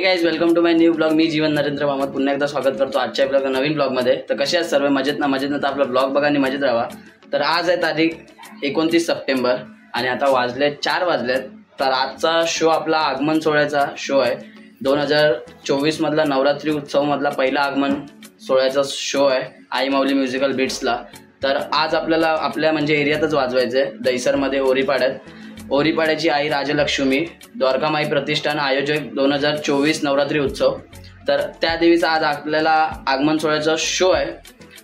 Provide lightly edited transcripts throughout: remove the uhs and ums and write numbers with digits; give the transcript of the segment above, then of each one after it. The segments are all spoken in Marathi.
Guys welcome to my new blog. मी जीवन नरेंद्र मामत पुन्हा एकदा स्वागत करतो आजच्या ब्लॉग नवीन ब्लॉगमध्ये। तर कसे आहेत सर्व? मजेत ना तर आपला ब्लॉग बघा आणि मजेत राहा। तर आज आहे तारीख 29 सप्टेंबर आणि आता वाजले 4 वाजलेत। तर आजचा शो आपला आगमन सोहळ्याचा शो आहे। 2024 मधला नवरात्री उत्सव मधला पहिला आगमन सोहळ्याचा शो आहे आई माऊली म्युझिकल बीट्सला। तर आज आपल्याला आपल्या म्हणजे एरियातच वाजवायचं आहे, दहिसरमध्ये ओरीपाड्याची आई राजलक्ष्मी द्वारकामाई प्रतिष्ठान आयोजक 2024 नवरात्री उत्सव। तर त्या देवीचा आज आपल्याला आगमन सोहळ्याचा शो आहे।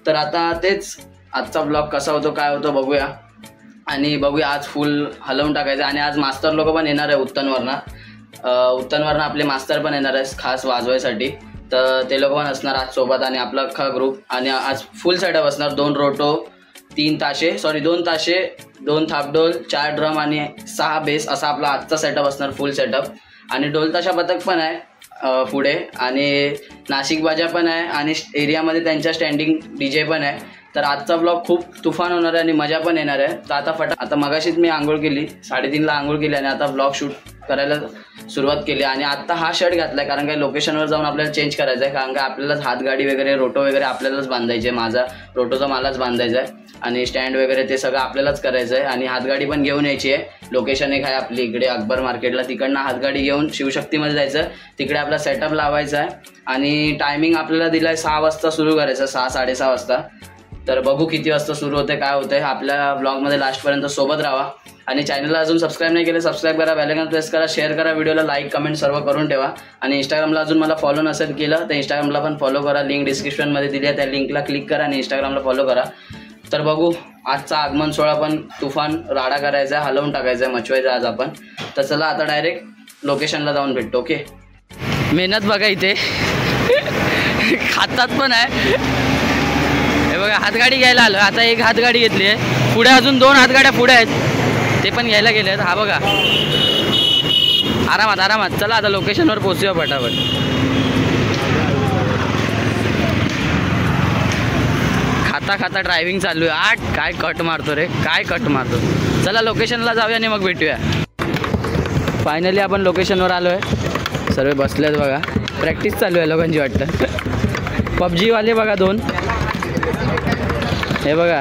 तर आता तेच आजचा ब्लॉग कसा होतो काय होतो बघूया आणि बघूया आज फुल हलवून टाकायचं। आणि आज मास्तर लोक पण येणार आहे उत्तनवरनं आपले मास्तर पण येणार आहे खास वाजवायसाठी। तर ते लोक पण असणार आज सोबत आणि आपला अख्खा ग्रुप। आणि आज फुल सेटअप असणार, 2 रोटो 2 ताशे 2 थापडोल 4 ड्रम आणि 6 बेस असा आपला आजचा सेटअप असणार, फुल सेटअप। आणि ढोल ताशा पथक पण आहे पुढे आणि नाशिक बाजा पण आहे आणि एरियामध्ये त्यांच्या स्टँडिंग डीजे पण आहे। तर आजचा ब्लॉग खूप तुफान होणार आहे आणि मजा पण येणार आहे। तर आता मगाशीच मी आंघोळ केली, 3:30ला आंघोळ केली आणि आता ब्लॉग शूट करायला सुरुवात केली। आणि आत्ता हा शर्ट घातला आहे कारण काही लोकेशनवर जाऊन आपल्याला चेंज करायचं आहे, कारण का आपल्यालाच हातगाडी वगैरे रोटो वगैरे आपल्यालाच बांधायचे आहे। माझा रोटोचा मलाच बांधायचा आहे आणि स्टँड वगैरे ते सगळं आपल्यालाच करायचं आहे। आणि हातगाडी पण घेऊन यायची आहे। लोकेशन एक आहे आपली इकडे अकबर मार्केटला, तिकडनं हातगाडी घेऊन शिवशक्तीमध्ये जायचं, तिकडे आपला सेटअप लावायचा आहे। आणि टायमिंग आपल्याला दिला आहे 6 वाजता सुरू करायचं, 6-6:30 वाजता। तर बघू किती वाजता सुरू होते काय होते। आपल्या ब्लॉगमध्ये लास्टपर्यंत सोबत राहा आणि चॅनलला अजून सबस्क्राईब नाही केलं सबस्क्राईब करा, बेल आयकॉन प्रेस करा, शेअर करा, व्हिडिओला लाईक कमेंट सर्व करून ठेवा। आणि इंस्टाग्रामला अजून मला फॉलो नसेल केलं तर इंस्टाग्रामला पण फॉलो करा, लिंक डिस्क्रिप्शनमध्ये दिली आहे, त्या लिंकला क्लिक करा आणि इंस्टाग्रामला फॉलो करा। तर बघू आजचा आगमन सोहळा पण तुफान राडा करायचा आहे, हलवून टाकायचं आहे, मचवायचं आज आपण। तर चला आता डायरेक्ट लोकेशनला जाऊन भेटतो। ओके, मेहनत बघा इथे खातात पण आहे, हे बघा हातगाडी घ्यायला आलो। आता एक हातगाडी घेतली आहे, पुढे अजून 2 हातगाड्या पुढे आहेत, ते पण घ्यायला गेले आहेत। हा बघा आरामात चला आता लोकेशनवर पोहोचूया फटाफट। खाता ड्रायव्हिंग चालू आहे। काय कट मारतो रे, काय कट मारतो। चला लोकेशनला जाऊया आणि मग भेटूया। फायनली आपण लोकेशनवर आलो आहे, सर्व बसलेत बघा, प्रॅक्टिस चालू आहे लोकांची वाटतं। पबजीवाले बघा 2, हे बघा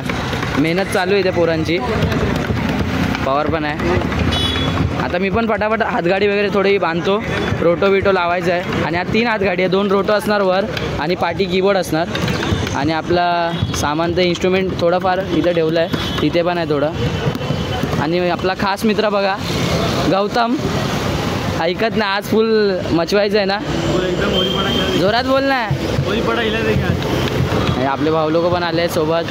मेहनत चालू आहे त्या पोरांची, पॉवर पण आहे। आता मी पण फटाफट हातगाडी वगैरे थोडी बांधतो, रोटो बिटो लावायचं आहे। आणि 3 हातगाडी आहे, 2 रोटो असणार वर आणि पाठी कीबोर्ड असणार। आणि आपला सामान ते इन्स्ट्रुमेंट थोडंफार इथं ठेवलं आहे, तिथे पण आहे थोडं। आणि आपला खास मित्र बघा गौतम, ऐकत ना आज फुल मचवायचं आहे ना, जोरात बोल ना। आपले भाऊ लोक पण आले आहेत सोबत।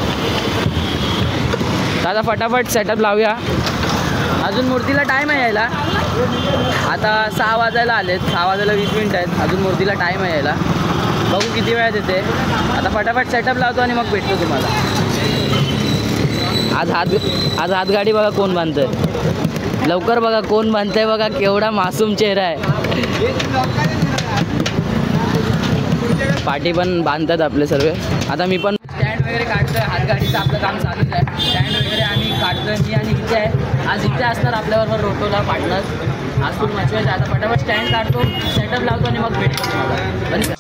आता फटाफट सेटअप लावूया, अजून मूर्तीला टाईम आहे यायला। आता 6 वाजायला आलेत, 6 वाजायला 20 मिनिटं आहेत, अजून मूर्तीला टाईम आहे यायला। बघू किती वेळात येते। आता फटाफट सेटअप लावतो आणि मग भेटतो तुम्हाला। आज हातगाडी बघा कोण बांधतंय, लवकर बघा कोण बांधतंय, बघा केवढा मासूम चेहरा आहे। पाठी पण बांधतात आपले सर्व। आता मी पण स्टँड वगैरे काढतोय, हातगाडीचं आपलं काम चालूच आहे। स्टँड वगैरे आम्ही काढतोय, मी आणि इथे आहे। आज इथे असणार आपल्याबरोबर रोटोला पार्टनर, आज खूप मचवायचं। आता फटाफट स्टँड काढतो, सेटअप लावतो आणि मग भेटतो तुम्हाला।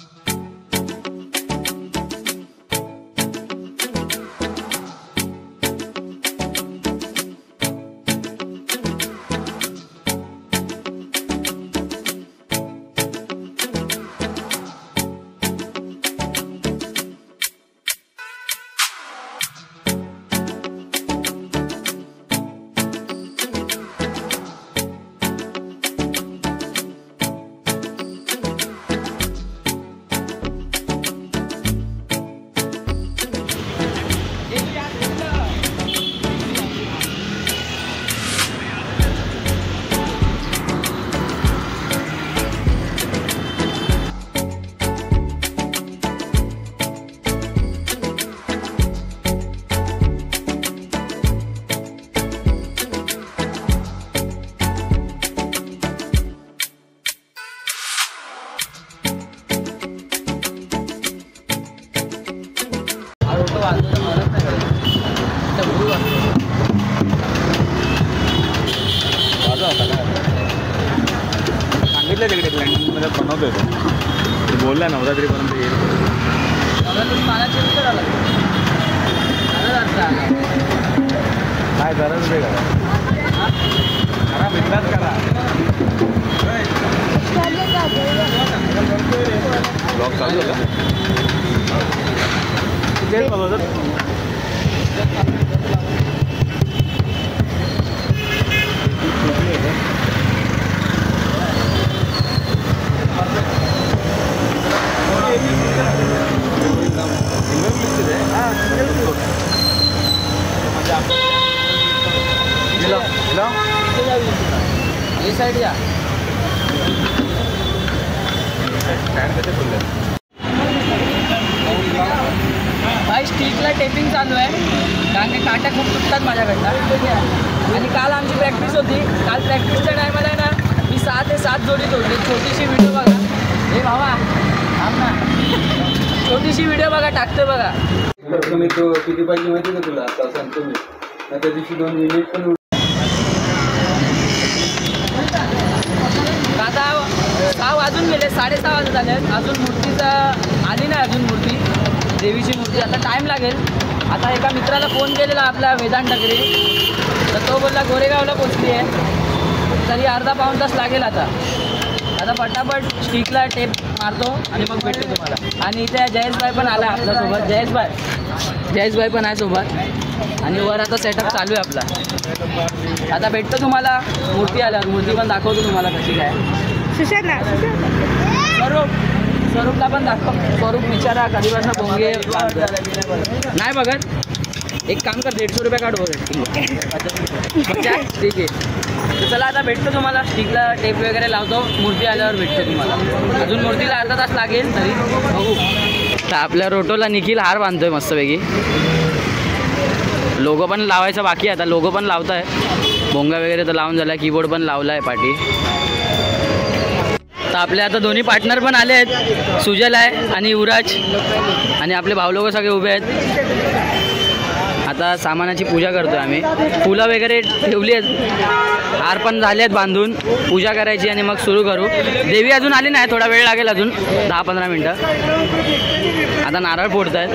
लँडिंगमध्ये बनवतोय तो बोलला नवरात्रीपर्यंत येईल. काय गरज नाही करा बिंदास करा. ब्लॉग चालू आहे तेच बघत साइड या भाई स्टिकला टेपिंग चालू आहे कारण की काट्या खूप तुटतात माझ्याकडनं. आणि काल आमची प्रॅक्टिस होती. काल प्रॅक्टिसच्या टायमाला आहे ना मी 6 ते 7 जोडी तोडली. छोटीशी व्हिडिओ बघा. हे भावा थांब ना. छोटीशी व्हिडिओ बघा टाकतोय बघा. तुम्ही तो किती पाहिजे माहिती का तुला आता सांगतो मी. त्या दिवशी 2 मिनिट पण आता 6 वाजून गेले 6:30 वाजत आले. अजून मूर्तीचा आली नाही अजून मूर्ती देवीची मूर्ती. आता टाईम लागेल. आता एका मित्राला फोन केलेला आपला वेदांत टकरे तर तो बोलला गोरेगावला पोचली आहे तरी अर्धा-पाऊण तास लागेल. आता फटाफट स्टिकला टेप मारतो आणि मग भेटतो तुम्हाला. आणि इथे जयेशभाई पण आला आपल्यासोबत. जयेशभाई पण आहे सोबत. आणि वर आता सेटअप चालू आहे आपला. आता भेटतो तुम्हाला मूर्ती आल्यावर. मूर्ती पण दाखवतो तुम्हाला कशी काय. स्वरूपला पण दाखव. स्वरूप विचारा कधीपासून भोंगे नाही बघत. एक काम कर 150 रुपये काढू बघा. ठीक आहे. तर चला आता भेटतो तुम्हाला. स्टिकला टेप वगैरे लावतो. मूर्ती आल्यावर भेटतो तुम्हाला. अजून मूर्तीला अर्धा तास लागेल तरी बघू. तर आपल्या रोटोला निखिल हार बांधतोय मस्तपैकी. लोगो पण लावायचा बाकी आहे. आता लोगो पण लावत आहे. भोंगा वगैरे तर लावून झाला. कीबोर्ड पण लावला आहे पाठी. तर आपले आता दोन्ही पार्टनर पण आले आहेत. सुजल आहे आणि युवराज आणि आपले भाऊ लोक सगळे उभे आहेत. आता सामानाची पूजा करतोय आम्ही. फुलं वगैरे ठेवली आहेत. हार पण झाले आहेत बांधून. पूजा करायची आणि मग सुरू करू. देवी अजून आली नाही. थोडा वेळ लागेल अजून 10-15 मिनटं. आता नारळ फोडत आहेत.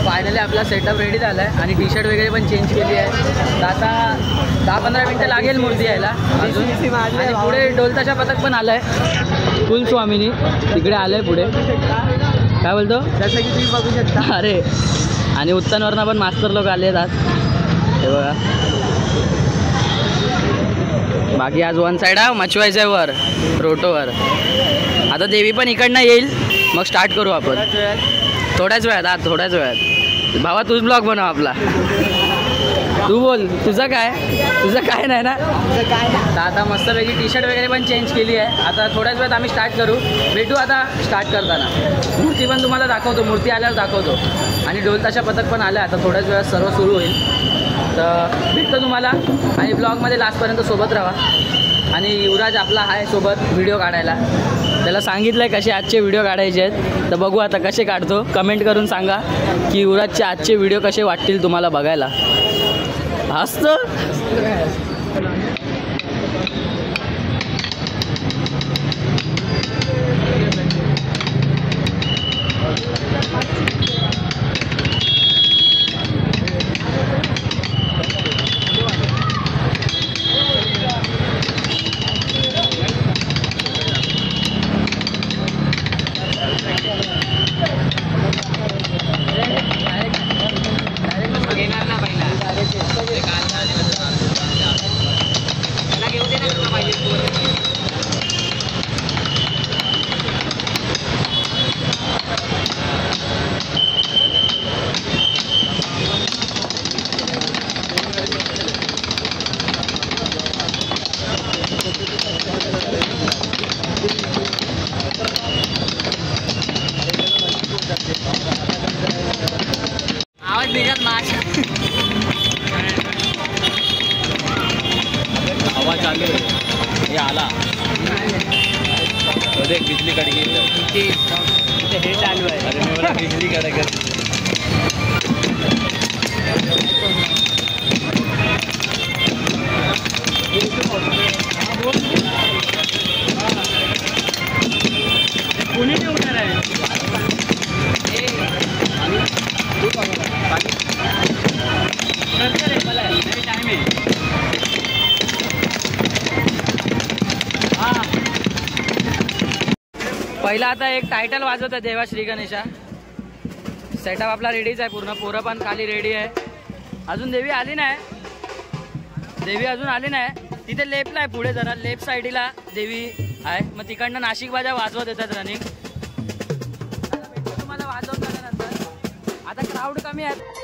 फायनली आपला सेटअप रेडी झाला आहे आणि टी-शर्ट वगैरे पण चेंज केली आहे. तर आता 10-15 मिनटं लागेल मूर्ती यायला अजून. आणि पुढे ढोलताशा पथक पण आलं आहे. कुलस्वामिनी तिकडे आलं आहे पुढे. काय बोलतो जसं की तुम्ही बघू शकता. अरे आणि उत्तनवरनं पण मास्तर लोक आले आहेत आज. हे बघा. बाकी आज वन साईड आहे मचवायचं आहे वर रोटोवर. आता देवी पण इकडनं येईल मग स्टार्ट करू आपण थोड्याच वेळात. भावा तूच ब्लॉग बनव आपला. तू बोल तुझं काय नाही ना. तर आता मस्तपैकी टी-शर्ट वगैरे पण चेंज केली आहे. आता थोड्याच वेळात आम्ही स्टार्ट करू. भेटू आता स्टार्ट करताना. मूर्ती पण तुम्हाला दाखवतो. मूर्ती आल्यावर दाखवतो. आणि ढोलताशा पथक पण आलं. आता थोड्याच वेळात सर्व सुरू होईल. तर भेटतो तुम्हाला. आणि ब्लॉगमध्ये लास्टपर्यंत सोबत राहा. आणि युवराज आपला आहे सोबत व्हिडिओ काढायला. त्याला सांगितलं आहे कसे आजचे व्हिडिओ काढायचे आहेत. तर बघू आता कसे काढतो. कमेंट करून सांगा की युवराजचे आजचे व्हिडिओ कसे वाटतील तुम्हाला बघायला. हसतो. ये आला तो देख बिजली कड़की हे चालू आहे. अरे मी मला बिजली कड़क कोणी होणार आहे. टाइम आहे. पहिला आता एक टायटल वाजवत आहे देवा श्री गणेशा. सेटअप आपला रेडीच आहे पूर्ण. पोरं पण खाली रेडी आहे. अजून देवी आली नाही. देवी अजून आली नाही. तिथे लेफ्टला आहे पुढे जरा लेफ्ट साईडला देवी आहे. मग तिकडनं नाशिक बाजा वाजवत येतात रनिंग. तुम्हाला वाजवत झाल्यानंतर आता क्राऊड कमी आहे.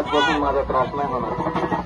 आजपासून माझा त्रास नाही होणार.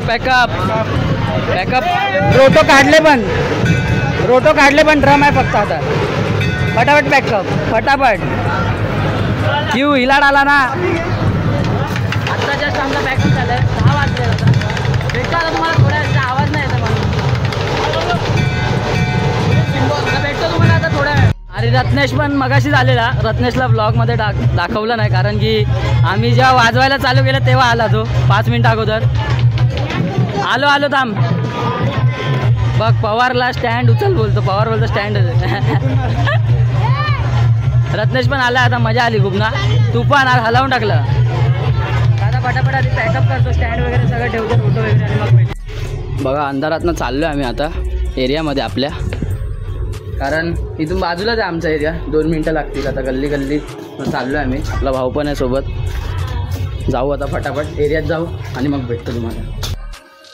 पॅकअप रोटो काढले पण ड्रम आहे फक्त आता. फटाफट पॅकअप फटाफट. क्यू हिलाड आला ना आता. जस्ट आमचा पॅकअप झालाय. 6 वाजले आता. भेटतो आता तुम्हाला थोड्या वेळाचा. आवाज नाही येत मला. भेटतो तुम्हाला आता थोड्या वेळ. अरे रत्नेश पण मगाशी झालेला. रत्नेशला ब्लॉगमध्ये दाखवलं नाही कारण की आम्ही जेव्हा वाजवायला चालू केलं तेव्हा आला तो 5 मिनिट अगोदर. आलो थांब. बघ पवारला स्टँड उचल बोलतो. पवार बोलतो स्टँड. रत्नेश पण आला आता. मजा आली खूप ना. तू पण हलावून टाकलं. आता फटाफट आधी पॅकअप करतो. स्टँड वगैरे सगळं ठेवतो फोटो वगैरे आणि मग भेट. बघा अंधारातनं चाललो आम्ही आता एरियामध्ये आपल्या. कारण इथून बाजूलाच आहे आमचा एरिया. 2 मिनटं लागतील. आता गल्ली चाललो आहे आम्ही. आपला भाऊ पण आहे सोबत. जाऊ आता फटाफट एरियात जाऊ आणि मग भेटतो तुम्हाला.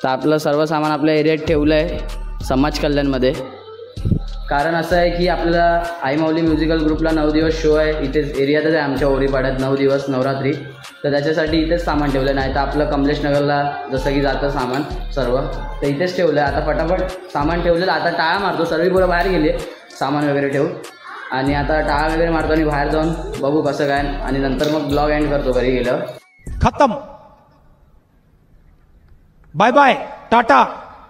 तर आपलं सर्व सामान आपल्या एरियात ठेवलं आहे समाज कल्याणमध्ये. कारण असं आहे की आपल्याला आई माऊली म्युझिकल ग्रुपला 9 दिवस शो आहे. इथेच एरियातच आहे आमच्या ओरीपाड्यात 9 दिवस नवरात्री. तर त्याच्यासाठी इथेच सामान ठेवलं. नाही तर आपलं कमलेश नगरला जसं की जातं सामान सर्व तर इथेच ठेवलं आहे. आता फटाफट सामान ठेवलेलं. आता टाळा मारतो. सर्व पोरं बाहेर गेले सामान वगैरे ठेवून. आणि आता टाळा वगैरे मारतो आणि बाहेर जाऊन बघू कसं काय. आणि नंतर मग ब्लॉग एंड करतो घरी गेल्यावर. खत्म. Bye bye tata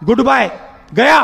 good bye गया.